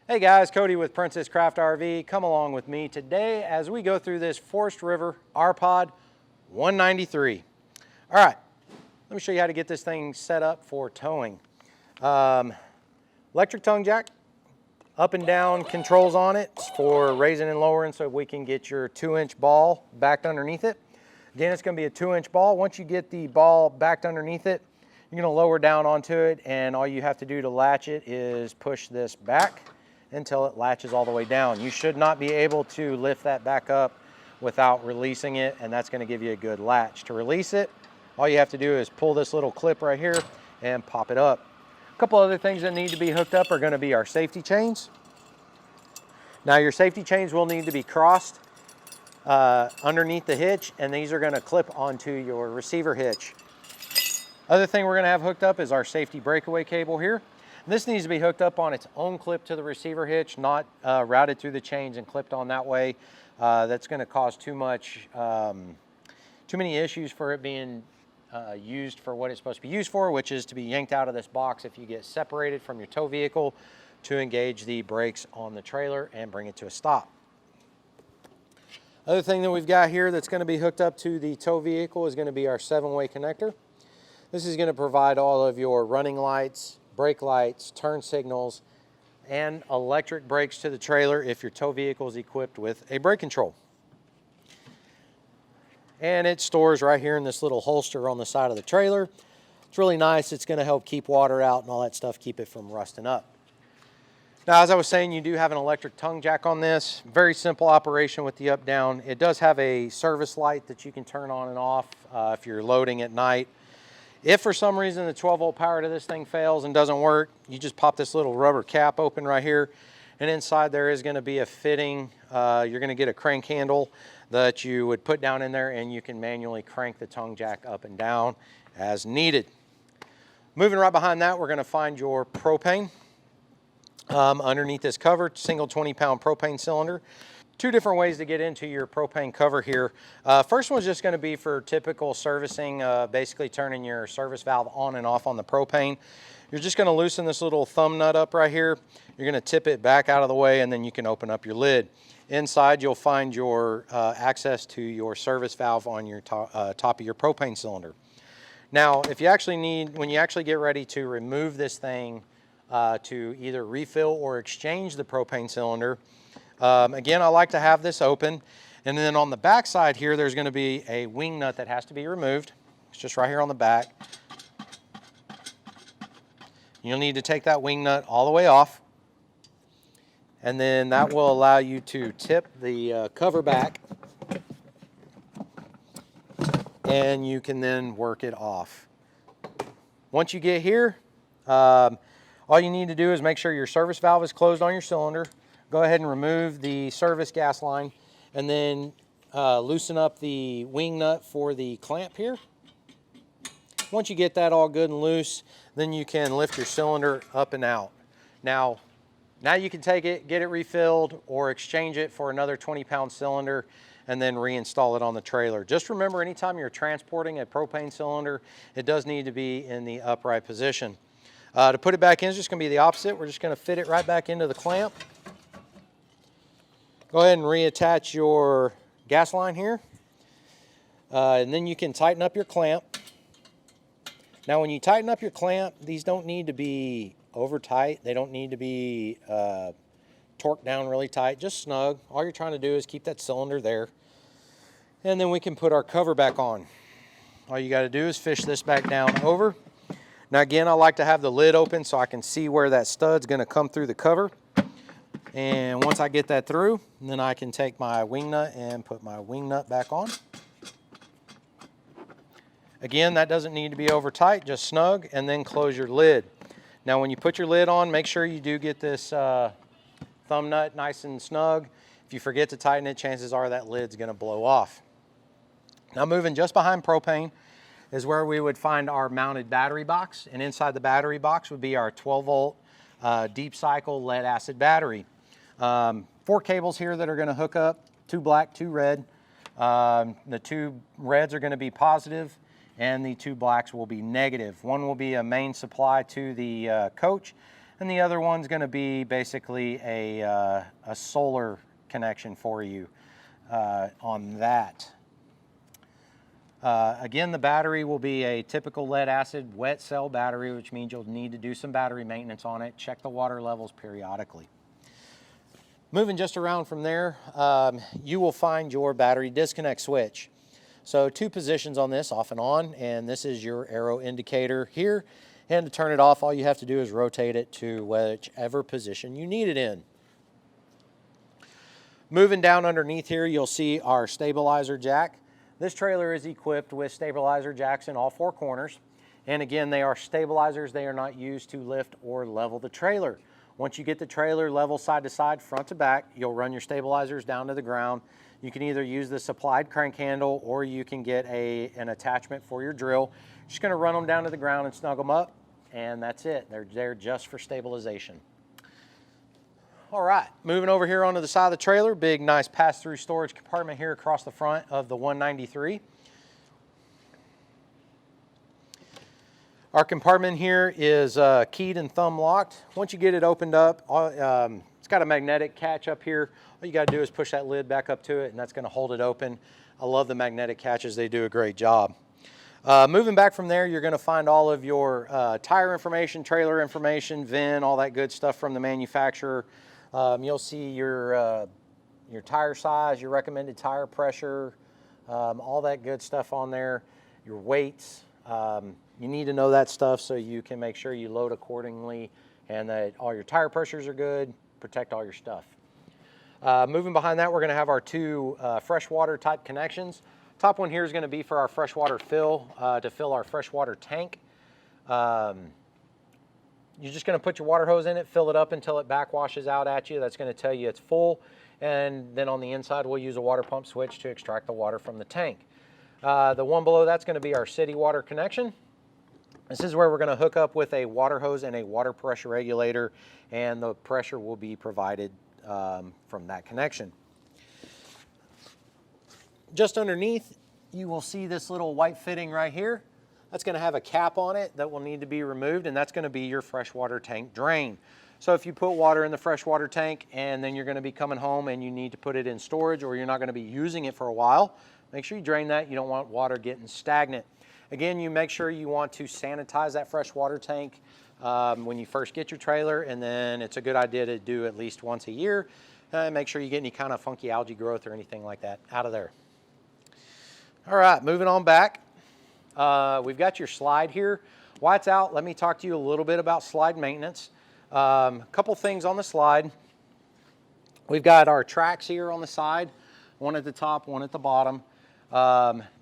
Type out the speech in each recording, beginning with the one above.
Hey guys, Cody with Princess Craft RV. Come along with me today as we go through this Forest River R-Pod 193. All right, let me show you how to get this thing set up for towing. Electric tongue jack, up and down controls on it for raising and lowering so we can get your 2-inch ball backed underneath it. Again, it's going to be a 2-inch ball. Once you get the ball backed underneath it, you're going to lower down onto it, and all you have to do to latch it is push this back until it latches all the way down. You should not be able to lift that back up without releasing it, and that's going to give you a good latch. To release it, all you have to do is pull this little clip right here and pop it up. A couple other things that need to be hooked up are going to be our safety chains. Now your safety chains will need to be crossed underneath the hitch, and these are going to clip onto your receiver hitch. Other thing we're going to have hooked up is our safety breakaway cable here. This needs to be hooked up on its own clip to the receiver hitch, not routed through the chains and clipped on that way. That's going to cause too many issues for it being used for what it's supposed to be used for, which is to be yanked out of this box if you get separated from your tow vehicle to engage the brakes on the trailer and bring it to a stop. Other thing that we've got here that's going to be hooked up to the tow vehicle is going to be our 7-way connector. This is going to provide all of your running lights, brake lights, turn signals, and electric brakes to the trailer if your tow vehicle is equipped with a brake control. And it stores right here in this little holster on the side of the trailer. It's really nice. It's going to help keep water out and all that stuff, keep it from rusting up. Now, as I was saying, you do have an electric tongue jack on this. Very simple operation with the up-down. It does have a service light that you can turn on and off if you're loading at night. If for some reason the 12-volt power to this thing fails and doesn't work, you just pop this little rubber cap open right here, and inside there is going to be a fitting. You're going to get a crank handle that you would put down in there, and you can manually crank the tongue jack up and down as needed. Moving right behind that, we're going to find your propane. Underneath this cover, single 20-pound propane cylinder. Two different ways to get into your propane cover here. First one's just going to be for typical servicing, basically turning your service valve on and off on the propane. You're just going to loosen this little thumb nut up right here. You're going to tip it back out of the way, and then you can open up your lid. Inside, you'll find your access to your service valve on your top of your propane cylinder. Now, if you actually when you actually get ready to remove this thing to either refill or exchange the propane cylinder, again, I like to have this open, and then on the back side here, there's going to be a wing nut that has to be removed. It's just right here on the back. You'll need to take that wing nut all the way off, and then that will allow you to tip the cover back, and you can then work it off. Once you get here, all you need to do is make sure your service valve is closed on your cylinder. Go ahead and remove the service gas line, and then loosen up the wing nut for the clamp here. Once you get that all good and loose, then you can lift your cylinder up and out. Now you can take it, get it refilled, or exchange it for another 20-pound cylinder and then reinstall it on the trailer. Just remember, anytime you're transporting a propane cylinder, it does need to be in the upright position. To put it back in, it's just going to be the opposite. We're just going to fit it right back into the clamp. Go ahead and reattach your gas line here, and then you can tighten up your clamp. Now, when you tighten up your clamp, these don't need to be over tight. They don't need to be torqued down really tight, just snug. All you're trying to do is keep that cylinder there, and then we can put our cover back on. All you got to do is fish this back down over. Now, again, I like to have the lid open so I can see where that stud's going to come through the cover. And once I get that through, then I can take my wing nut and put my wing nut back on. Again, that doesn't need to be over tight, just snug, and then close your lid. Now, when you put your lid on, make sure you do get this thumb nut nice and snug. If you forget to tighten it, chances are that lid's going to blow off. Now, moving just behind propane is where we would find our mounted battery box, and inside the battery box would be our 12-volt deep cycle lead acid battery. 4 cables here that are going to hook up, 2 black, 2 red. The 2 reds are going to be positive, and the 2 blacks will be negative. One will be a main supply to the coach, and the other one's going to be basically a solar connection for you on that. Again, the battery will be a typical lead acid wet cell battery, which means you'll need to do some battery maintenance on it. Check the water levels periodically. Moving just around from there, you will find your battery disconnect switch. So 2 positions on this, off and on, and this is your arrow indicator here. And to turn it off, all you have to do is rotate it to whichever position you need it in. Moving down underneath here, you'll see our stabilizer jack. This trailer is equipped with stabilizer jacks in all 4 corners. And again, they are stabilizers. They are not used to lift or level the trailer. Once you get the trailer level side to side, front to back, you'll run your stabilizers down to the ground. You can either use the supplied crank handle or you can get an attachment for your drill. Just going to run them down to the ground and snug them up, and that's it. They're there just for stabilization. All right, moving over here onto the side of the trailer, big nice pass-through storage compartment here across the front of the 193. Our compartment here is keyed and thumb locked. Once you get it opened up, it's got a magnetic catch up here. All you got to do is push that lid back up to it, and that's going to hold it open. I love the magnetic catches. They do a great job. Moving back from there, you're going to find all of your tire information, trailer information, VIN, all that good stuff from the manufacturer. You'll see your tire size, your recommended tire pressure, all that good stuff on there, your weights. You need to know that stuff so you can make sure you load accordingly and that all your tire pressures are good, protect all your stuff. Moving behind that, we're going to have our 2 freshwater type connections. Top one here is going to be for our freshwater fill, to fill our freshwater tank. You're just going to put your water hose in it, fill it up until it backwashes out at you. That's going to tell you it's full. And then on the inside, we'll use a water pump switch to extract the water from the tank. The one below that's going to be our city water connection. This is where we're going to hook up with a water hose and a water pressure regulator, and the pressure will be provided from that connection. Just underneath, you will see this little white fitting right here. That's going to have a cap on it that will need to be removed, and that's going to be your freshwater tank drain. So if you put water in the freshwater tank and then you're going to be coming home and you need to put it in storage, or you're not going to be using it for a while, make sure you drain that. You don't want water getting stagnant. Again, you make sure you want to sanitize that freshwater tank when you first get your trailer, and then it's a good idea to do at least once a year. Make sure you get any kind of funky algae growth or anything like that out of there. All right, moving on back. We've got your slide here. While it's out, let me talk to you a little bit about slide maintenance. A couple things on the slide. We've got our tracks here on the side, one at the top, one at the bottom.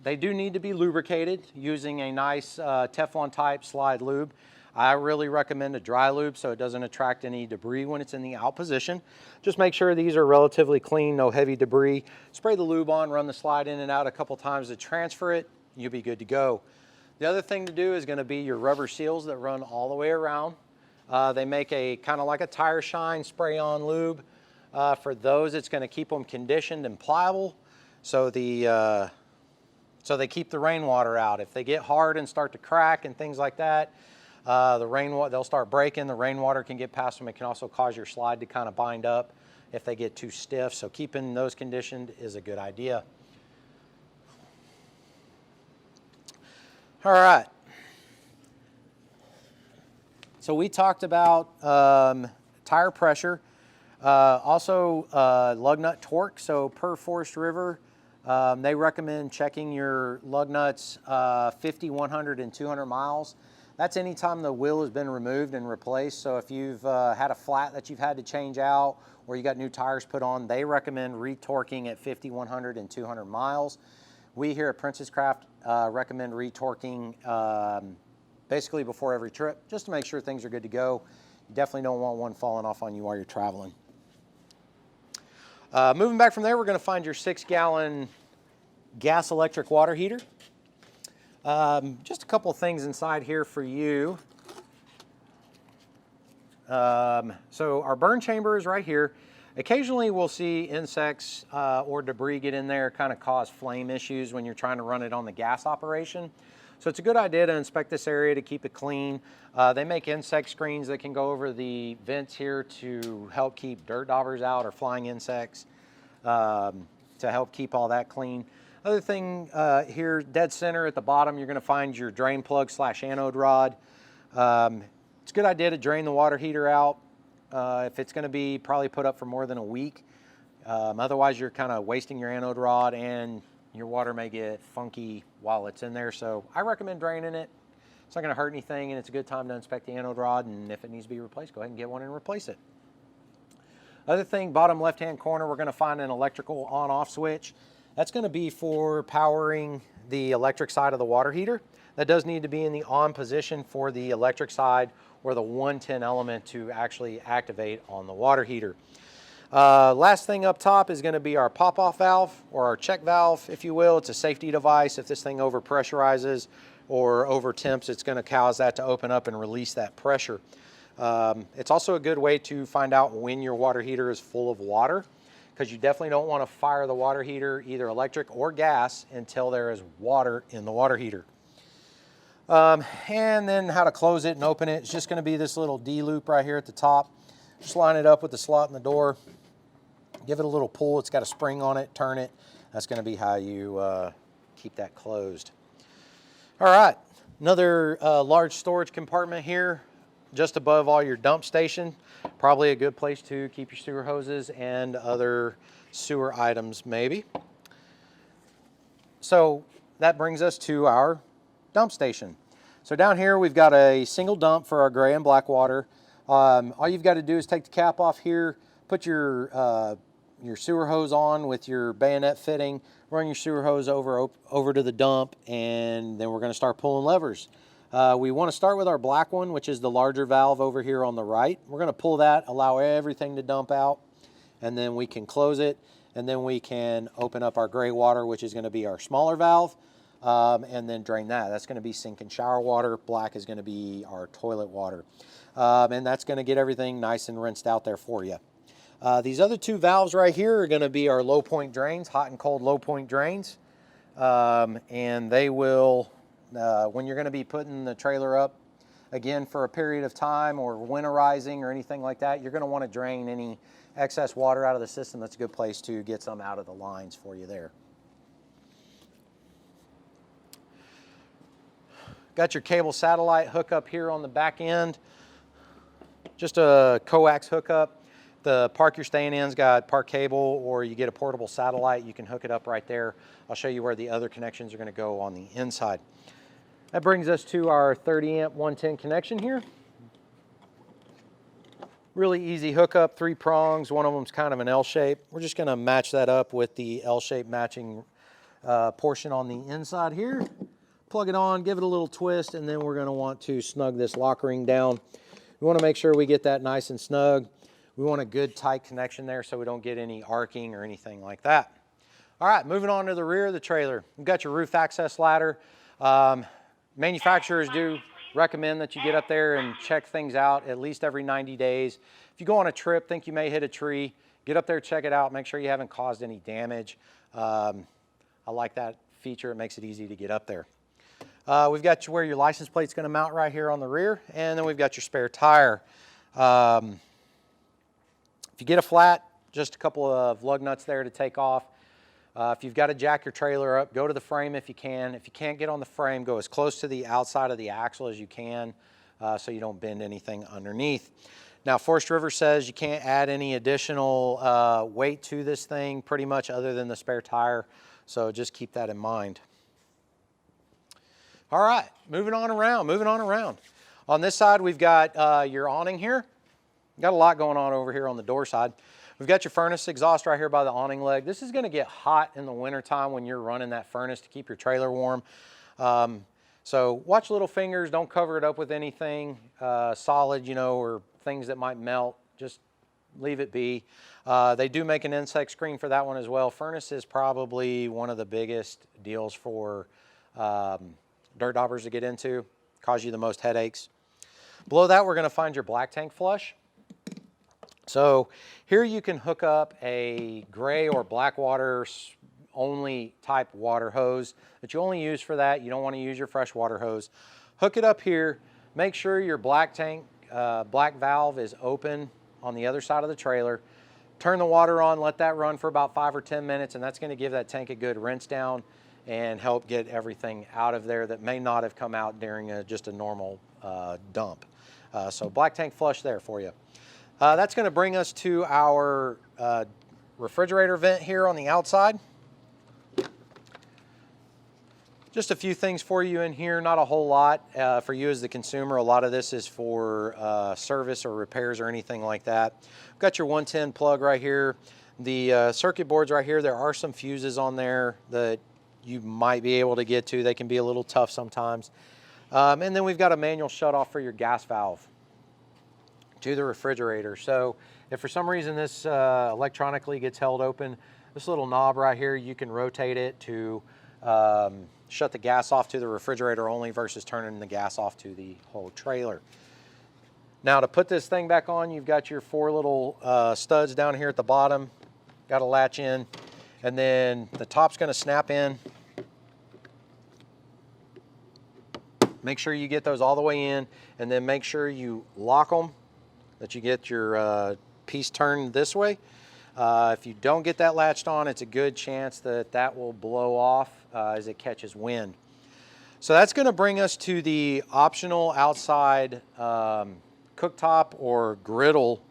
They do need to be lubricated using a nice Teflon type slide lube. I really recommend a dry lube so it doesn't attract any debris when it's in the out position. Just make sure these are relatively clean, no heavy debris. Spray the lube on, run the slide in and out a couple times to transfer it. You'll be good to go. The other thing to do is going to be your rubber seals that run all the way around. They make a kind of like a tire shine spray-on lube. For those, it's going to keep them conditioned and pliable, so they keep the rainwater out. If they get hard and start to crack and things like that, they'll start breaking. The rainwater can get past them. It can also cause your slide to kind of bind up if they get too stiff. So keeping those conditioned is a good idea. All right. So we talked about tire pressure, also lug nut torque. So per Forest River, they recommend checking your lug nuts 50, 100, and 200 miles. That's anytime the wheel has been removed and replaced. So if you've had a flat that you've had to change out, or you got new tires put on, they recommend retorquing at 50, 100, and 200 miles. We here at Princess Craft recommend retorquing basically before every trip, just to make sure things are good to go. You definitely don't want one falling off on you while you're traveling. Moving back from there, we're going to find your 6-gallon gas electric water heater. Just a couple of things inside here for you. So our burn chamber is right here. Occasionally we'll see insects or debris get in there, kind of cause flame issues when you're trying to run it on the gas operation. So it's a good idea to inspect this area to keep it clean. They make insect screens that can go over the vents here to help keep dirt daubers out or flying insects, to help keep all that clean. Other thing here, dead center at the bottom, you're going to find your drain plug / anode rod. It's a good idea to drain the water heater out if it's going to be probably put up for more than a week. Otherwise, you're kind of wasting your anode rod and your water may get funky while it's in there. So I recommend draining it. It's not going to hurt anything, and it's a good time to inspect the anode rod, and if it needs to be replaced, go ahead and get one and replace it. Other thing, bottom left-hand corner, we're going to find an electrical on-off switch. That's going to be for powering the electric side of the water heater. That does need to be in the on position for the electric side or the 110 element to actually activate on the water heater. Last thing up top is going to be our pop-off valve, or our check valve, if you will. It's a safety device. If this thing over pressurizes or over temps, it's going to cause that to open up and release that pressure. It's also a good way to find out when your water heater is full of water, because you definitely don't want to fire the water heater, either electric or gas, until there is water in the water heater. And then how to close it and open it. It's just going to be this little D loop right here at the top. Just line it up with the slot in the door. Give it a little pull. It's got a spring on it. Turn it. That's going to be how you keep that closed. All right. Another large storage compartment here, just above all your dump station. Probably a good place to keep your sewer hoses and other sewer items, maybe. So that brings us to our dump station. So down here we've got a single dump for our gray and black water. All you've got to do is take the cap off here, put your sewer hose on with your bayonet fitting, run your sewer hose over to the dump, and then we're going to start pulling levers. We want to start with our black one, which is the larger valve over here on the right. We're going to pull that, allow everything to dump out, and then we can close it, and then we can open up our gray water, which is going to be our smaller valve, and then drain that. That's going to be sink and shower water. Black is going to be our toilet water. And that's going to get everything nice and rinsed out there for you. These other two valves right here are going to be our low point drains, hot and cold low point drains. And they will, when you're going to be putting the trailer up again for a period of time, or winterizing or anything like that, you're going to want to drain any excess water out of the system. That's a good place to get some out of the lines for you there. Got your cable satellite hookup here on the back end. Just a coax hookup. The park you're staying in's got park cable, or you get a portable satellite, you can hook it up right there. I'll show you where the other connections are going to go on the inside. That brings us to our 30 amp 110 connection here. Really easy hookup, 3 prongs. One of them's kind of an L shape. We're just going to match that up with the L shape matching portion on the inside here. Plug it on, give it a little twist, and then we're going to want to snug this lock ring down. We want to make sure we get that nice and snug. We want a good tight connection there so we don't get any arcing or anything like that. All right, moving on to the rear of the trailer. We've got your roof access ladder. Manufacturers do recommend that you get up there and check things out at least every 90 days. If you go on a trip, think you may hit a tree, get up there, check it out, make sure you haven't caused any damage. I like that feature. It makes it easy to get up there. We've got where your license plate's going to mount right here on the rear, and then we've got your spare tire. If you get a flat, just a couple of lug nuts there to take off. If you've got to jack your trailer up, go to the frame if you can. If you can't get on the frame, go as close to the outside of the axle as you can, so you don't bend anything underneath. Now, Forest River says you can't add any additional weight to this thing pretty much other than the spare tire, so just keep that in mind. All right, moving on around. On this side, we've got your awning here. Got a lot going on over here on the door side. We've got your furnace exhaust right here by the awning leg. This is going to get hot in the wintertime when you're running that furnace to keep your trailer warm. So watch little fingers. Don't cover it up with anything solid, or things that might melt. Just leave it be. They do make an insect screen for that one as well. Furnace is probably one of the biggest deals for dirt daubers to get into. Cause you the most headaches. Below that, we're going to find your black tank flush. So here you can hook up a gray or black water only type water hose that you only use for that. You don't want to use your freshwater hose. Hook it up here. Make sure your black valve is open on the other side of the trailer. Turn the water on, let that run for about 5 or 10 minutes, and that's going to give that tank a good rinse down and help get everything out of there that may not have come out during just a normal dump. So black tank flush there for you. That's going to bring us to our refrigerator vent here on the outside. Just a few things for you in here, not a whole lot. For you as the consumer, a lot of this is for service or repairs or anything like that. We've got your 110 plug right here. The circuit boards right here, there are some fuses on there that you might be able to get to. They can be a little tough sometimes. And then we've got a manual shutoff for your gas valve to the refrigerator. So if for some reason this electronically gets held open, this little knob right here, you can rotate it to shut the gas off to the refrigerator only versus turning the gas off to the whole trailer. Now to put this thing back on, you've got your 4 little studs down here at the bottom. Got to latch in, and then the top's going to snap in. Make sure you get those all the way in, and then make sure you lock them, that you get your piece turned this way. If you don't get that latched on, it's a good chance that that will blow off as it catches wind. So that's going to bring us to the optional outside cooktop or griddle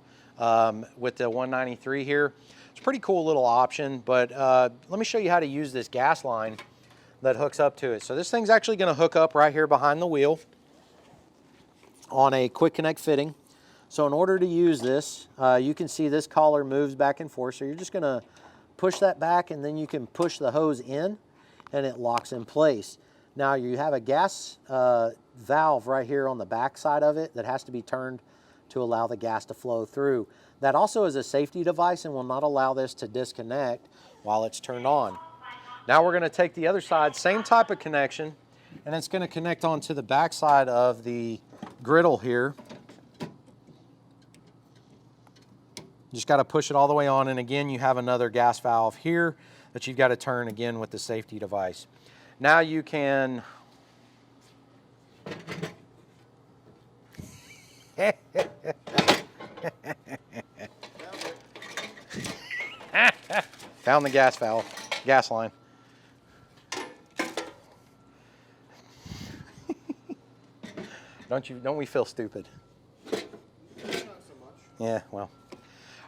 with the 193 here. It's a pretty cool little option, but let me show you how to use this gas line that hooks up to it. So this thing's actually going to hook up right here behind the wheel on a quick connect fitting. So in order to use this, you can see this collar moves back and forth. So you're just going to push that back, and then you can push the hose in and it locks in place. Now you have a gas valve right here on the back side of it that has to be turned to allow the gas to flow through. That also is a safety device and will not allow this to disconnect while it's turned on. Now we're going to take the other side, same type of connection, and it's going to connect onto the back side of the griddle here. Just got to push it all the way on, and again you have another gas valve here that you've got to turn again with the safety device. Now you can found the gas valve, gas line. Don't we feel stupid? Not so much. Yeah, well.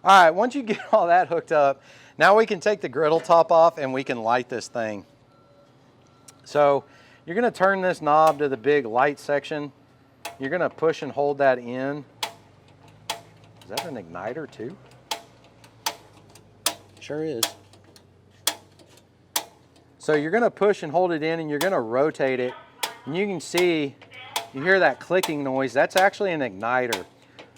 All right, once you get all that hooked up, now we can take the griddle top off and we can light this thing. So you're going to turn this knob to the big light section. You're going to push and hold that in. Is that an igniter too? Sure is. So you're going to push and hold it in, and you're going to rotate it. And you can see, you hear that clicking noise. That's actually an igniter.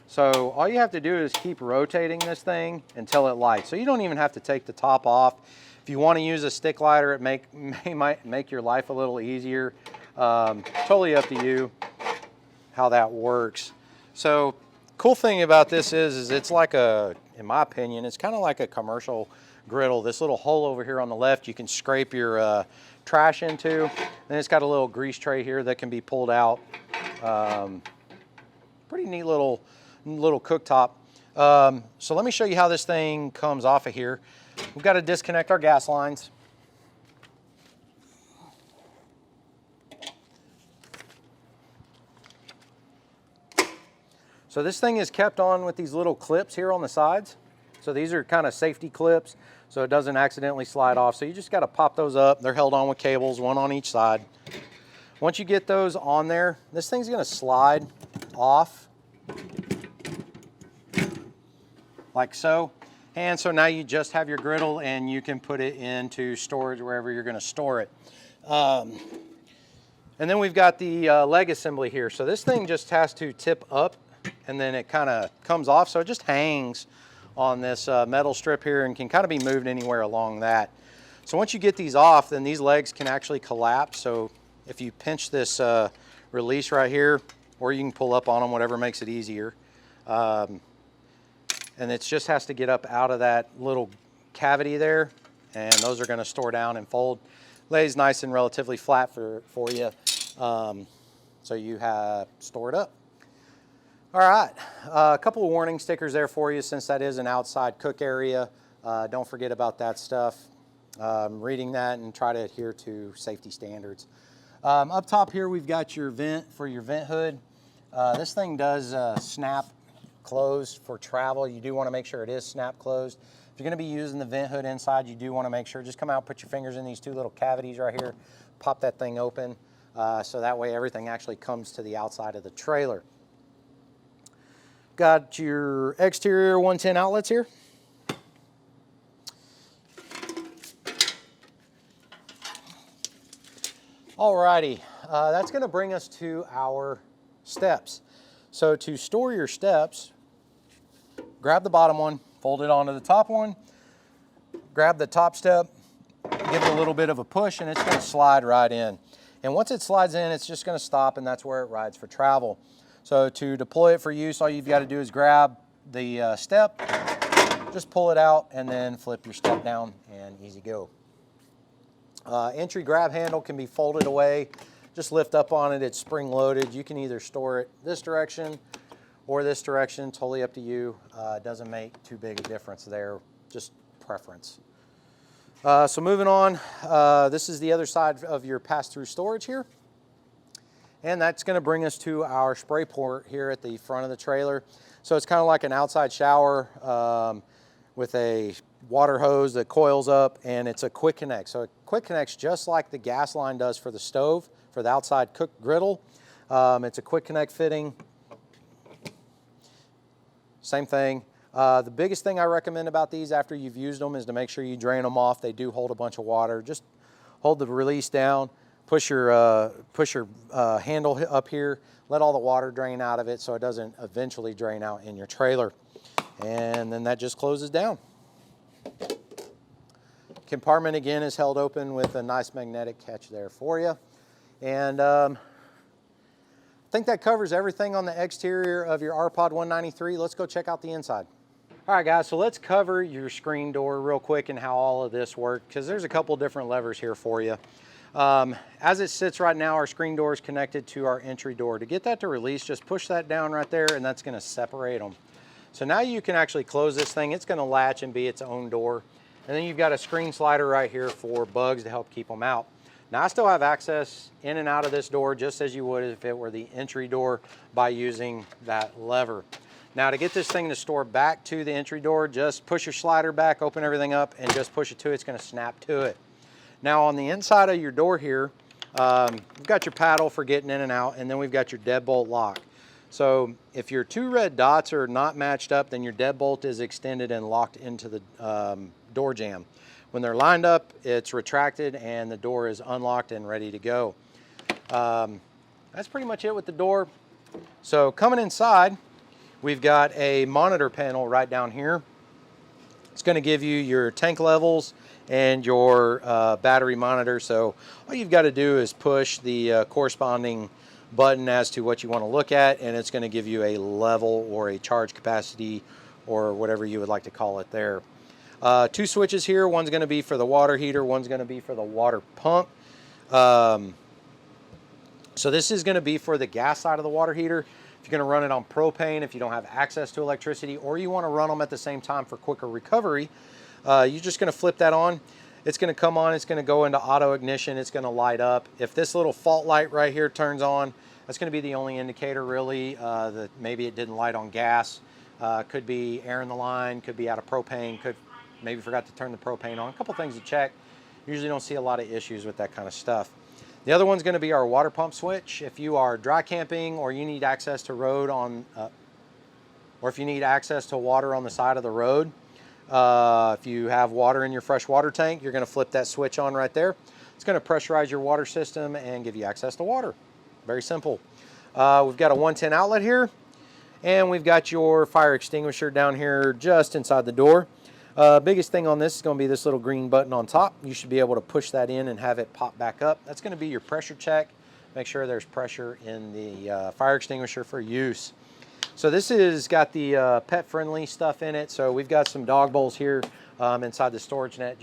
So all you have to do is keep rotating this thing until it lights. So you don't even have to take the top off. If you want to use a stick lighter, it might make your life a little easier. Totally up to you how that works. So cool thing about this is it's like in my opinion, it's kind of like a commercial griddle. This little hole over here on the left, you can scrape your trash into. And it's got a little grease tray here that can be pulled out. Pretty neat little cooktop. So let me show you how this thing comes off of here. We've got to disconnect our gas lines. So this thing is kept on with these little clips here on the sides. So these are kind of safety clips so it doesn't accidentally slide off. So you just got to pop those up. They're held on with cables, one on each side. Once you get those on there, this thing's going to slide off like so. And so now you just have your griddle and you can put it into storage wherever you're going to store it. And then we've got the leg assembly here. So this thing just has to tip up and then it kind of comes off. So it just hangs on this metal strip here and can kind of be moved anywhere along that. So once you get these off, then these legs can actually collapse. So if you pinch this release right here, or you can pull up on them, whatever makes it easier. And it just has to get up out of that little cavity there. and those are going to store down and fold. Lays nice and relatively flat for you, so you have stored up. All right, a couple of warning stickers there for you since that is an outside cook area. Don't forget about that stuff. Reading that and try to adhere to safety standards. Up top here we've got your vent for your vent hood. This thing does snap closed for travel. You do want to make sure it is snap closed. If you're going to be using the vent hood inside, you do want to make sure, just come out, put your fingers in these two little cavities right here, pop that thing open, so that way everything actually comes to the outside of the trailer. Got your exterior 110 outlets here. Alrighty, that's going to bring us to our steps. So to store your steps, grab the bottom one, fold it onto the top one, grab the top step, give it a little bit of a push, and it's going to slide right in. And once it slides in, it's just going to stop, and that's where it rides for travel. So to deploy it for use, all you've got to do is grab the step, just pull it out, and then flip your step down, and easy go. Entry grab handle can be folded away. Just lift up on it, it's spring loaded. You can either store it this direction or this direction, totally up to you. It doesn't make too big a difference there, just preference. So moving on, this is the other side of your pass-through storage here. And that's gonna bring us to our spray port here at the front of the trailer. So it's kind of like an outside shower with a water hose that coils up, and it's a quick connect. So it quick connects just like the gas line does for the stove, for the outside cook griddle. It's a quick connect fitting. Same thing. The biggest thing I recommend about these after you've used them is to make sure you drain them off. They do hold a bunch of water. Just hold the release down, push your handle up here, let all the water drain out of it so it doesn't eventually drain out in your trailer. And then that just closes down. Compartment again is held open with a nice magnetic catch there for you. And I think that covers everything on the exterior of your RPod 193. Let's go check out the inside. All right guys, so let's cover your screen door real quick and how all of this works, because there's a couple different levers here for you. As it sits right now, our screen door is connected to our entry door. To get that to release, just push that down right there, and that's gonna separate them. So now you can actually close this thing. It's gonna latch and be its own door. And then you've got a screen slider right here for bugs to help keep them out. Now I still have access in and out of this door just as you would if it were the entry door by using that lever. Now to get this thing to store back to the entry door, just push your slider back, open everything up, and just push it to it. It's gonna snap to it. Now on the inside of your door here, you've got your paddle for getting in and out, and then we've got your deadbolt lock. So if your two red dots are not matched up, then your deadbolt is extended and locked into the door jamb. When they're lined up, it's retracted and the door is unlocked and ready to go. That's pretty much it with the door. So coming inside, we've got a monitor panel right down here. It's going to give you your tank levels and your battery monitor. So all you've got to do is push the corresponding button as to what you want to look at, and it's going to give you a level or a charge capacity or whatever you would like to call it there. Two switches here. One's going to be for the water heater, one's going to be for the water pump. So this is going to be for the gas side of the water heater. If you're going to run it on propane, if you don't have access to electricity, or you want to run them at the same time for quicker recovery, you're just going to flip that on. It's going to come on, it's going to go into auto ignition, it's going to light up. If this little fault light right here turns on, that's going to be the only indicator really that maybe it didn't light on gas. Could be air in the line, could be out of propane, could maybe forgot to turn the propane on. A couple things to check. Usually don't see a lot of issues with that kind of stuff. The other one's going to be our water pump switch. If you are dry camping or you need access to road on, or if you need access to water on the side of the road, if you have water in your fresh water tank, you're going to flip that switch on right there. It's going to pressurize your water system and give you access to water. Very simple. We've got a 110 outlet here, and we've got your fire extinguisher down here just inside the door. Biggest thing on this is going to be this little green button on top. You should be able to push that in and have it pop back up. That's going to be your pressure check. Make sure there's pressure in the fire extinguisher for use. So this has got the pet-friendly stuff in it. So we've got some dog bowls here inside the storage net,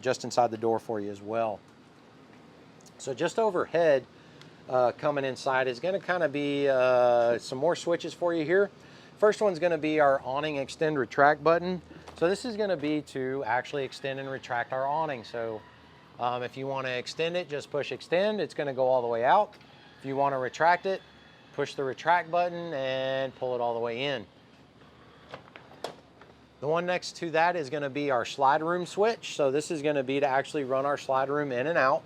just inside the door for you as well. So just overhead, coming inside is going to kind of be some more switches for you here. First one's going to be our awning extend retract button. So this is going to be to actually extend and retract our awning. So if you want to extend it, just push extend. It's going to go all the way out. If you want to retract it, push the retract button and pull it all the way in. The one next to that is going to be our slide room switch. So this is going to be to actually run our slide room in and out.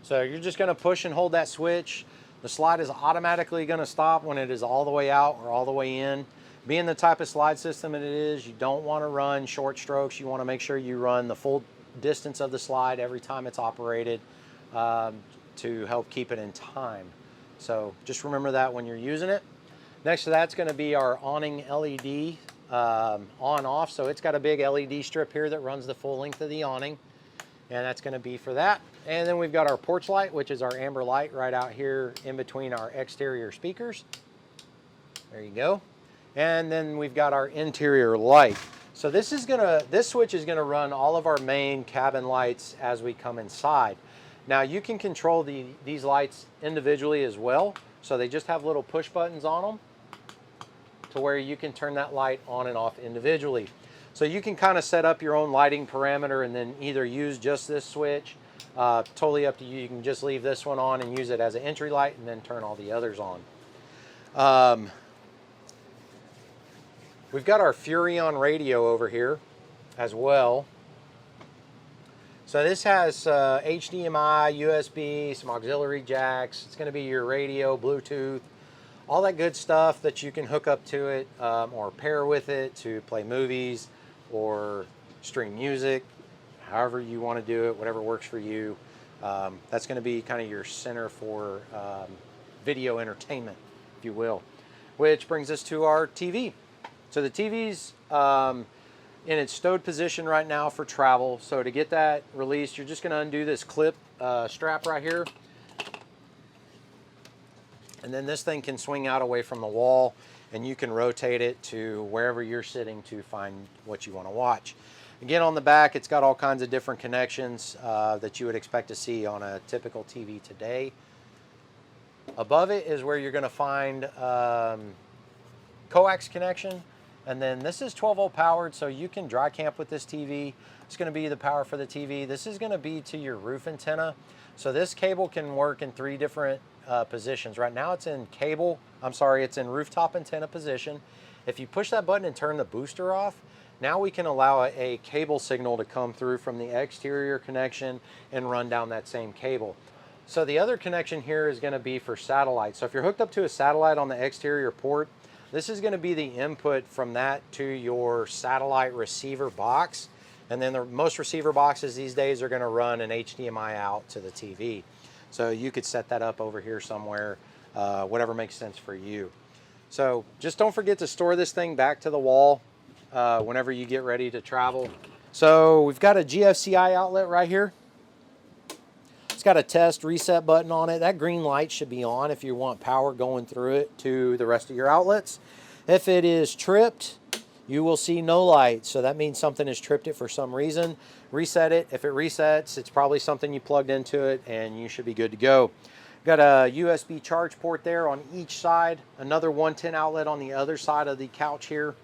So you're just going to push and hold that switch. The slide is automatically going to stop when it is all the way out or all the way in. Being the type of slide system it is, you don't want to run short strokes. You want to make sure you run the full distance of the slide every time it's operated to help keep it in time. So just remember that when you're using it. Next to that's going to be our awning LED on-off. So it's got a big LED strip here that runs the full length of the awning. And that's going to be for that. And then we've got our porch light, which is our amber light right out here in between our exterior speakers. There you go. And then we've got our interior light. So this switch is gonna run all of our main cabin lights as we come inside. Now you can control these lights individually as well. So they just have little push buttons on them to where you can turn that light on and off individually. So you can kind of set up your own lighting parameter and then either use just this switch. Totally up to you. You can just leave this one on and use it as an entry light and then turn all the others on. We've got our Furrion radio over here as well. So this has HDMI, USB, some auxiliary jacks. It's going to be your radio, Bluetooth, all that good stuff that you can hook up to it or pair with it to play movies or stream music, however you want to do it, whatever works for you. That's going to be kind of your center for video entertainment, if you will. Which brings us to our TV. So the TV's in its stowed position right now for travel. So to get that released, you're just going to undo this clip strap right here. And then this thing can swing out away from the wall and you can rotate it to wherever you're sitting to find what you want to watch. Again, on the back, it's got all kinds of different connections that you would expect to see on a typical TV today. Above it is where you're going to find coax connection. And then this is 12 volt powered, so you can dry camp with this TV. It's going to be the power for the TV. This is going to be to your roof antenna. So this cable can work in 3 different positions. Right now it's in it's in rooftop antenna position. If you push that button and turn the booster off, now we can allow a cable signal to come through from the exterior connection and run down that same cable. So the other connection here is going to be for satellite. So if you're hooked up to a satellite on the exterior port, this is going to be the input from that to your satellite receiver box. And then most receiver boxes these days are going to run an HDMI out to the TV. So you could set that up over here somewhere, whatever makes sense for you. So just don't forget to store this thing back to the wall whenever you get ready to travel. So we've got a GFCI outlet right here. It's got a test reset button on it. That green light should be on if you want power going through it to the rest of your outlets. If it is tripped, you will see no light. So that means something has tripped it for some reason. Reset it. If it resets, it's probably something you plugged into it and you should be good to go. Got a USB charge port there on each side. Another 110 outlet on the other side of the couch here.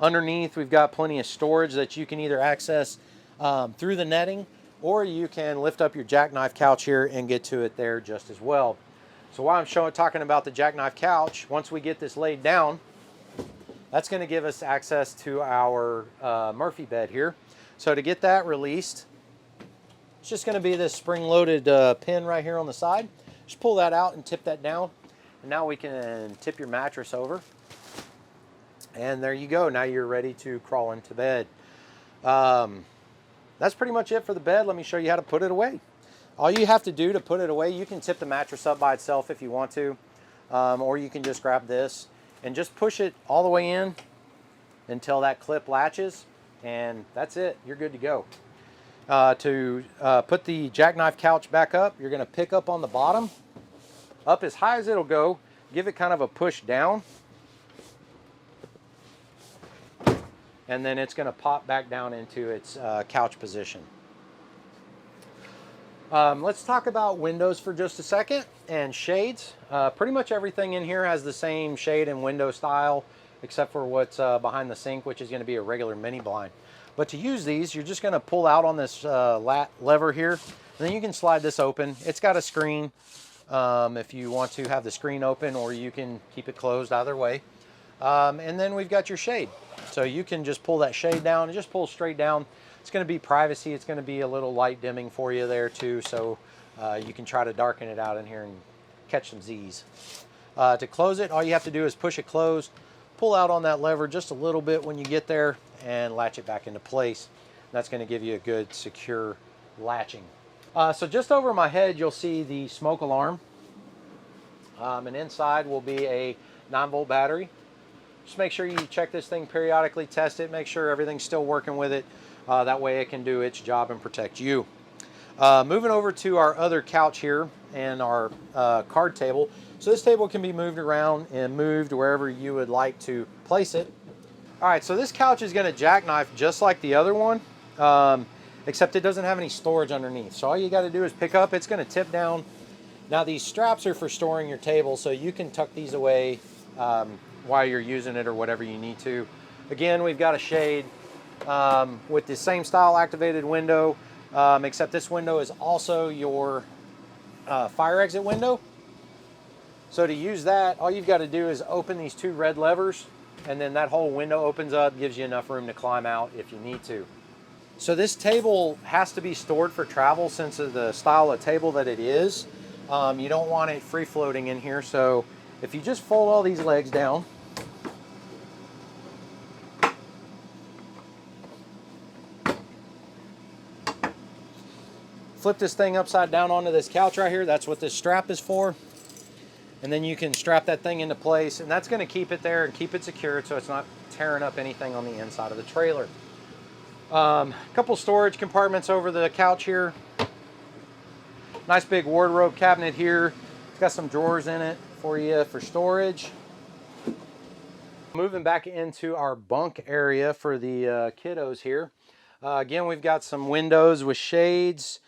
Underneath, we've got plenty of storage that you can either access through the netting, or you can lift up your jackknife couch here and get to it there just as well. So while I'm talking about the jackknife couch, once we get this laid down, that's going to give us access to our Murphy bed here. So to get that released, it's just going to be this spring-loaded pin right here on the side. Just pull that out and tip that down. And now we can tip your mattress over. And there you go. Now you're ready to crawl into bed. That's pretty much it for the bed. Let me show you how to put it away. All you have to do to put it away, you can tip the mattress up by itself if you want to, or you can just grab this and just push it all the way in until that clip latches, and that's it. You're good to go. To put the jackknife couch back up, you're going to pick up on the bottom, up as high as it'll go, give it kind of a push down, and then it's going to pop back down into its couch position. Let's talk about windows for just a second and shades. Pretty much everything in here has the same shade and window style, except for what's behind the sink, which is going to be a regular mini blind. But to use these, you're just going to pull out on this lever here, and then you can slide this open. It's got a screen if you want to have the screen open, or you can keep it closed, either way. And then we've got your shade. So you can just pull that shade down and just pull straight down. It's going to be privacy. It's going to be a little light dimming for you there too, so you can try to darken it out in here and catch some Z's. To close it, all you have to do is push it closed, pull out on that lever just a little bit when you get there, and latch it back into place. That's going to give you a good secure latching. So just over my head, you'll see the smoke alarm. And inside will be a 9-volt battery. Just make sure you check this thing periodically, test it, make sure everything's still working with it. That way it can do its job and protect you. Moving over to our other couch here and our card table. So this table can be moved around and moved wherever you would like to place it. All right, so this couch is going to jackknife just like the other one, except it doesn't have any storage underneath. So all you got to do is pick up, it's going to tip down. Now these straps are for storing your table, so you can tuck these away while you're using it or whatever you need to. Again, we've got a shade with the same style activated window, except this window is also your fire exit window. So to use that, all you've got to do is open these 2 red levers, and then that whole window opens up, gives you enough room to climb out if you need to. So this table has to be stored for travel since of the style of table that it is. You don't want it free floating in here, so if you just fold all these legs down, flip this thing upside down onto this couch right here, that's what this strap is for. And then you can strap that thing into place, and that's going to keep it there and keep it secured so it's not tearing up anything on the inside of the trailer. A couple storage compartments over the couch here. Nice big wardrobe cabinet here. It's got some drawers in it for you for storage. Moving back into our bunk area for the kiddos here. Again, we've got some windows with shades.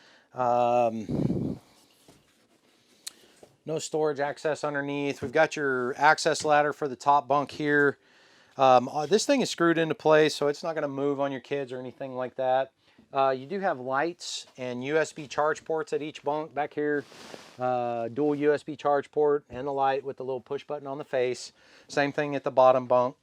No storage access underneath. We've got your access ladder for the top bunk here. This thing is screwed into place, so it's not going to move on your kids or anything like that. You do have lights and USB charge ports at each bunk back here. Dual USB charge port and the light with the little push button on the face. Same thing at the bottom bunk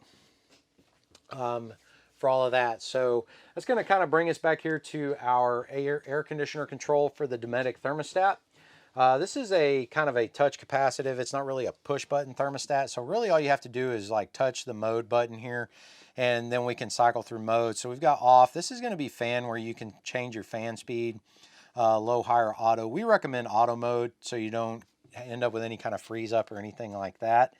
for all of that. So that's going to kind of bring us back here to our air conditioner control for the Dometic thermostat. This is a kind of a touch capacitive. It's not really a push button thermostat. So really all you have to do is like touch the mode button here, and then we can cycle through modes. So we've got off. This is going to be fan, where you can change your fan speed, low, high, or auto. We recommend auto mode so you don't end up with any kind of freeze up or anything like that.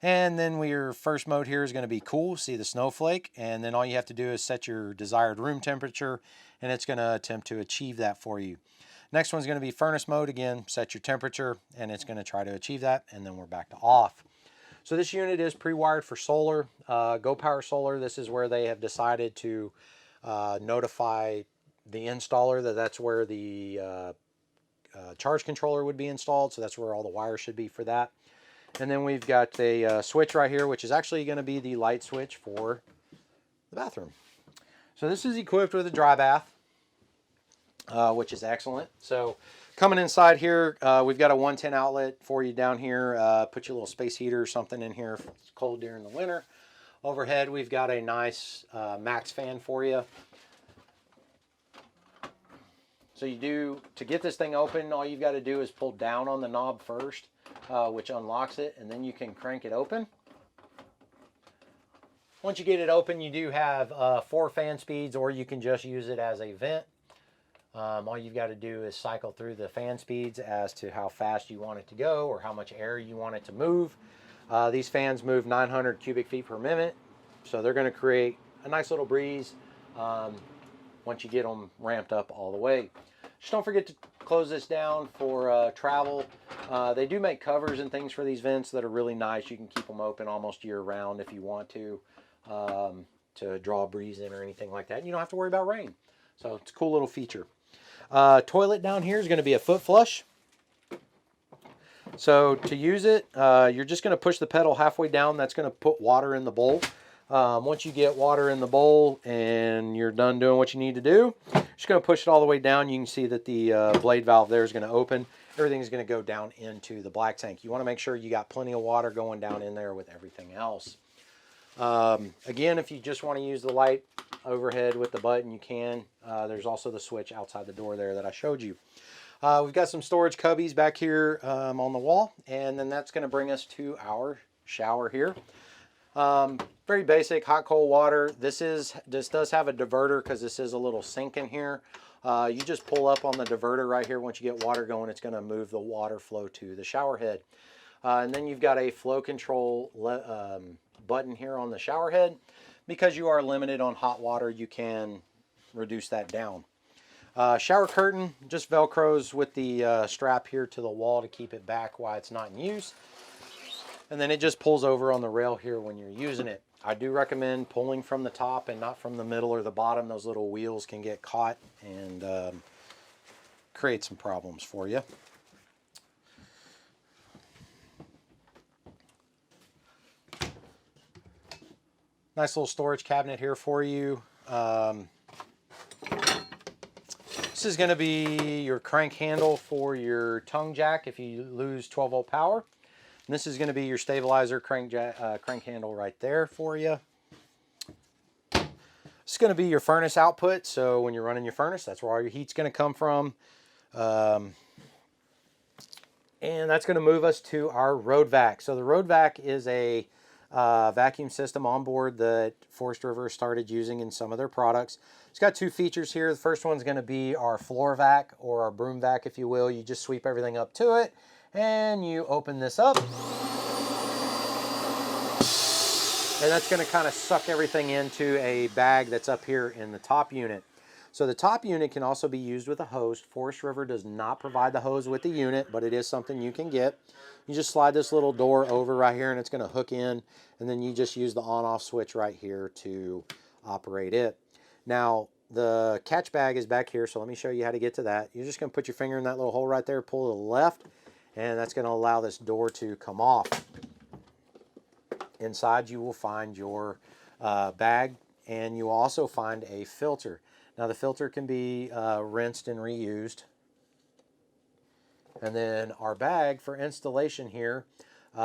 And then your first mode here is going to be cool. See the snowflake. And then all you have to do is set your desired room temperature, and it's going to attempt to achieve that for you. Next one's going to be furnace mode. Again, set your temperature, and it's going to try to achieve that, and then we're back to off. So this unit is pre-wired for solar. Go Power Solar, this is where they have decided to notify the installer that that's where the charge controller would be installed. So that's where all the wires should be for that. And then we've got a switch right here, which is actually going to be the light switch for the bathroom. So this is equipped with a dry bath, which is excellent. So coming inside here, we've got a 110 outlet for you down here. Put your little space heater or something in here if it's cold during the winter. Overhead, we've got a nice max fan for you. So to get this thing open, all you've got to do is pull down on the knob first, which unlocks it, and then you can crank it open. Once you get it open, you do have 4 fan speeds, or you can just use it as a vent. All you've got to do is cycle through the fan speeds as to how fast you want it to go or how much air you want it to move. These fans move 900 cubic feet per minute, so they're going to create a nice little breeze. once you get them ramped up all the way. Just don't forget to close this down for travel. They do make covers and things for these vents that are really nice. You can keep them open almost year round if you want to draw a breeze in or anything like that. And you don't have to worry about rain. So it's a cool little feature. Toilet down here is going to be a foot flush. So to use it, you're just going to push the pedal halfway down. That's going to put water in the bowl. Once you get water in the bowl and you're done doing what you need to do, you're just going to push it all the way down. You can see that the blade valve there is going to open. Everything's going to go down into the black tank. You want to make sure you got plenty of water going down in there with everything else. Again, if you just want to use the light overhead with the button, you can. There's also the switch outside the door there that I showed you. We've got some storage cubbies back here on the wall, and then that's going to bring us to our shower here. Very basic hot cold water. This does have a diverter because this is a little sink in here. You just pull up on the diverter right here. Once you get water going, it's going to move the water flow to the shower head. And then you've got a flow control button here on the shower head. Because you are limited on hot water, you can reduce that down. Shower curtain just velcros with the strap here to the wall to keep it back while it's not in use. And then it just pulls over on the rail here when you're using it. I do recommend pulling from the top and not from the middle or the bottom. Those little wheels can get caught and create some problems for you. Nice little storage cabinet here for you. This is going to be your crank handle for your tongue jack if you lose 12 volt power. And this is going to be your stabilizer crank handle right there for you. It's going to be your furnace output. So when you're running your furnace, that's where all your heat's going to come from. And that's going to move us to our road vac. So the road vac is a vacuum system on board that Forest River started using in some of their products. It's got two features here. The first one's going to be our floor vac, or our broom vac, if you will. You just sweep everything up to it, and you open this up. And that's going to kind of suck everything into a bag that's up here in the top unit. So the top unit can also be used with a hose. Forest River does not provide the hose with the unit, but it is something you can get. You just slide this little door over right here and it's going to hook in, and then you just use the on-off switch right here to operate it. Now, the catch bag is back here, so let me show you how to get to that. You're just going to put your finger in that little hole right there, pull to the left, and that's going to allow this door to come off. Inside you will find your bag, and you will also find a filter. Now the filter can be rinsed and reused. And then our bag for installation here, you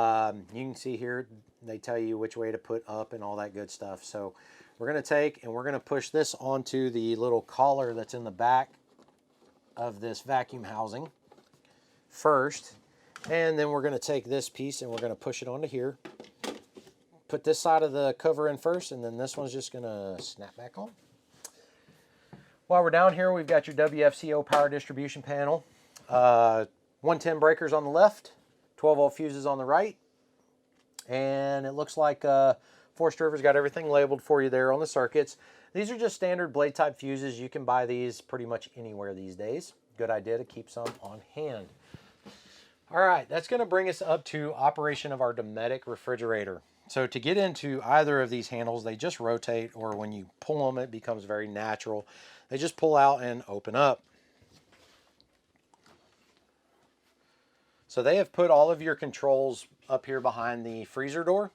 can see here they tell you which way to put up and all that good stuff. So we're going to take and we're going to push this onto the little collar that's in the back of this vacuum housing first. And then we're going to take this piece and we're going to push it onto here. Put this side of the cover in first, and then this one's just going to snap back on. While we're down here, we've got your WFCO power distribution panel. 110 breakers on the left, 12 volt fuses on the right. And it looks like Forest River's got everything labeled for you there on the circuits. These are just standard blade type fuses. You can buy these pretty much anywhere these days. Good idea to keep some on hand. All right, that's going to bring us up to operation of our Dometic refrigerator. So to get into either of these handles, they just rotate, or when you pull them, it becomes very natural. They just pull out and open up. So they have put all of your controls up here behind the freezer door.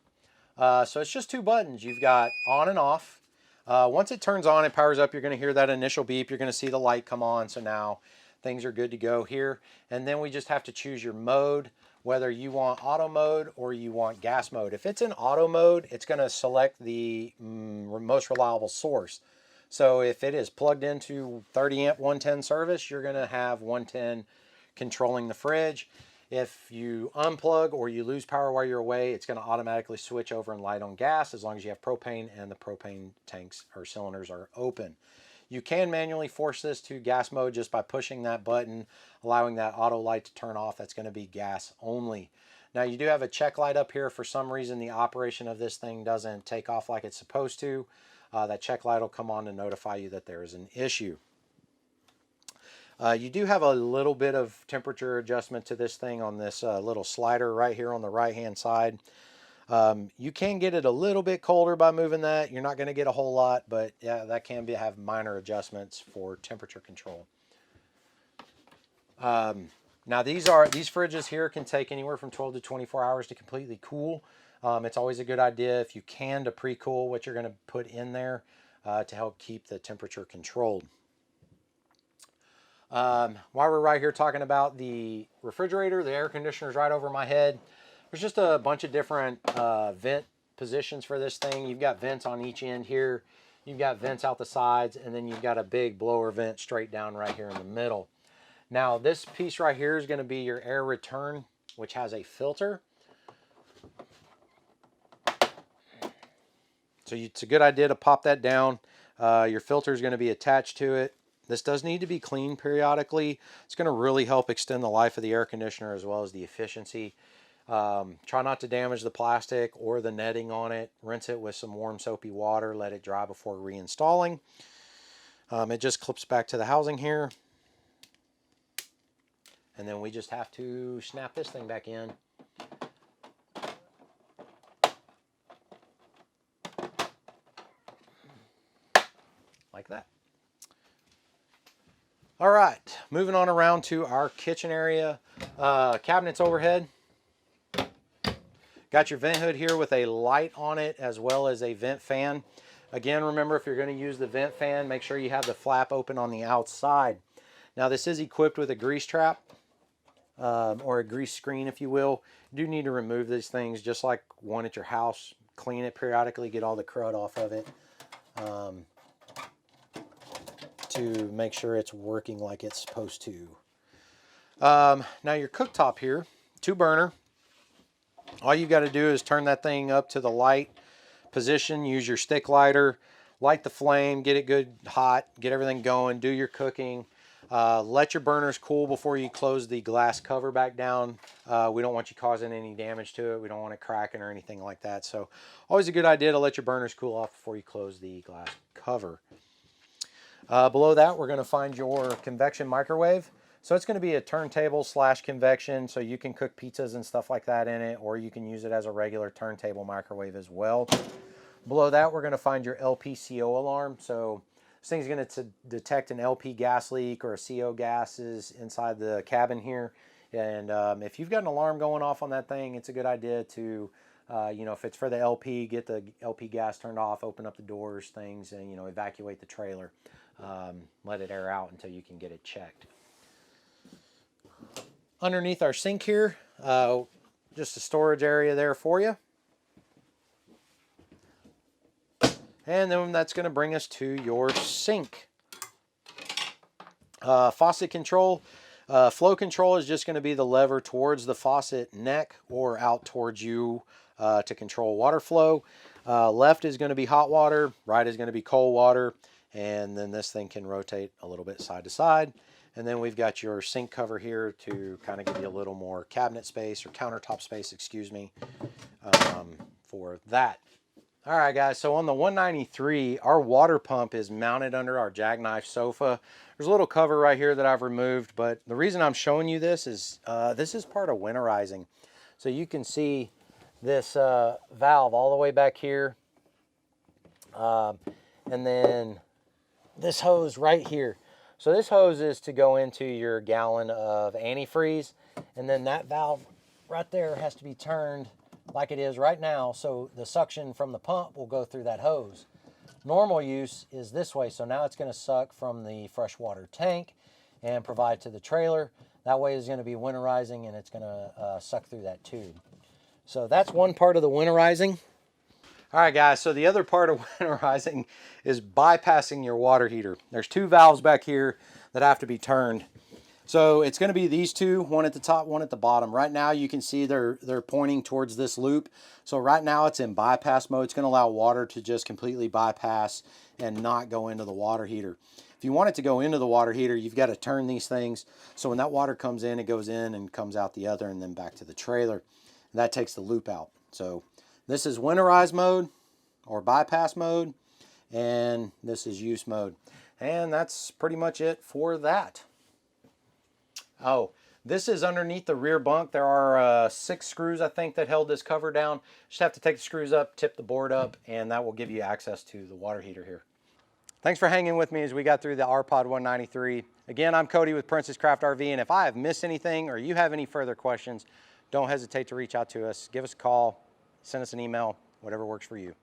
So it's just two buttons. You've got on and off. Once it turns on and powers up, you're going to hear that initial beep. You're going to see the light come on. So now things are good to go here. And then we just have to choose your mode, whether you want auto mode or you want gas mode. If it's in auto mode, it's going to select the most reliable source. So if it is plugged into 30 amp 110 service, you're going to have 110 controlling the fridge. If you unplug or you lose power while you're away, it's going to automatically switch over and light on gas as long as you have propane and the propane tanks or cylinders are open. You can manually force this to gas mode just by pushing that button, allowing that auto light to turn off. That's going to be gas only. Now you do have a check light up here. For some reason the operation of this thing doesn't take off like it's supposed to. that check light will come on to notify you that there is an issue. You do have a little bit of temperature adjustment to this thing on this little slider right here on the right hand side. You can get it a little bit colder by moving that. You're not going to get a whole lot, but yeah, that can have minor adjustments for temperature control. Now these fridges here can take anywhere from 12 to 24 hours to completely cool. It's always a good idea if you can to pre-cool what you're going to put in there to help keep the temperature controlled. While we're right here talking about the refrigerator, the air conditioner is right over my head. There's just a bunch of different vent positions for this thing. You've got vents on each end here. You've got vents out the sides, and then you've got a big blower vent straight down right here in the middle. Now this piece right here is going to be your air return, which has a filter. So it's a good idea to pop that down. Your filter is going to be attached to it. This does need to be cleaned periodically. It's going to really help extend the life of the air conditioner as well as the efficiency. Try not to damage the plastic or the netting on it. Rinse it with some warm soapy water. Let it dry before reinstalling. It just clips back to the housing here. And then we just have to snap this thing back in. Like that. All right, moving on around to our kitchen area. Cabinets overhead. Got your vent hood here with a light on it as well as a vent fan. Again, remember, if you're going to use the vent fan, make sure you have the flap open on the outside. Now this is equipped with a grease trap or a grease screen, if you will. You do need to remove these things just like one at your house. Clean it periodically, get all the crud off of it. To make sure it's working like it's supposed to. Now your cooktop here, 2-burner. All you got to do is turn that thing up to the light position, use your stick lighter, light the flame, get it good hot, get everything going, do your cooking. Let your burners cool before you close the glass cover back down. We don't want you causing any damage to it. We don't want it cracking or anything like that. So always a good idea to let your burners cool off before you close the glass cover. Below that, we're going to find your convection microwave. So it's going to be a turntable / convection, so you can cook pizzas and stuff like that in it, or you can use it as a regular turntable microwave as well. Below that, we're going to find your LPCO alarm. So this thing's going to detect an LP gas leak or a CO gases inside the cabin here. And if you've got an alarm going off on that thing, it's a good idea to, if it's for the LP, get the LP gas turned off, open up the doors, things, and, evacuate the trailer. Let it air out until you can get it checked. Underneath our sink here, just a storage area there for you. And then that's going to bring us to your sink. Faucet control. Flow control is just going to be the lever towards the faucet neck or out towards you to control water flow. Left is going to be hot water, right is going to be cold water, and then this thing can rotate a little bit side to side. And then we've got your sink cover here to kind of give you a little more cabinet space or countertop space, excuse me, for that. All right, guys, so on the 193, our water pump is mounted under our jackknife sofa. There's a little cover right here that I've removed, but the reason I'm showing you this is part of winterizing. So you can see this valve all the way back here, and then this hose right here. So this hose is to go into your gallon of antifreeze, and then that valve right there has to be turned like it is right now, so the suction from the pump will go through that hose. Normal use is this way, so now it's going to suck from the freshwater tank and provide to the trailer. That way it's going to be winterizing, and it's going to suck through that tube. So that's one part of the winterizing. All right, guys, so the other part of winterizing is bypassing your water heater. There's 2 valves back here that have to be turned. So it's going to be these 2, one at the top, one at the bottom. Right now you can see they're pointing towards this loop. So right now it's in bypass mode. It's going to allow water to just completely bypass and not go into the water heater. If you want it to go into the water heater, you've got to turn these things. So when that water comes in, it goes in and comes out the other and then back to the trailer. And that takes the loop out. So this is winterize mode or bypass mode. and this is use mode. And that's pretty much it for that. Oh, this is underneath the rear bunk. There are 6 screws, I think, that held this cover down. Just have to take the screws up, tip the board up, and that will give you access to the water heater here. Thanks for hanging with me as we got through the RPod 193. Again, I'm Cody with Princess Craft RV, and if I have missed anything or you have any further questions, don't hesitate to reach out to us. Give us a call, send us an email, whatever works for you.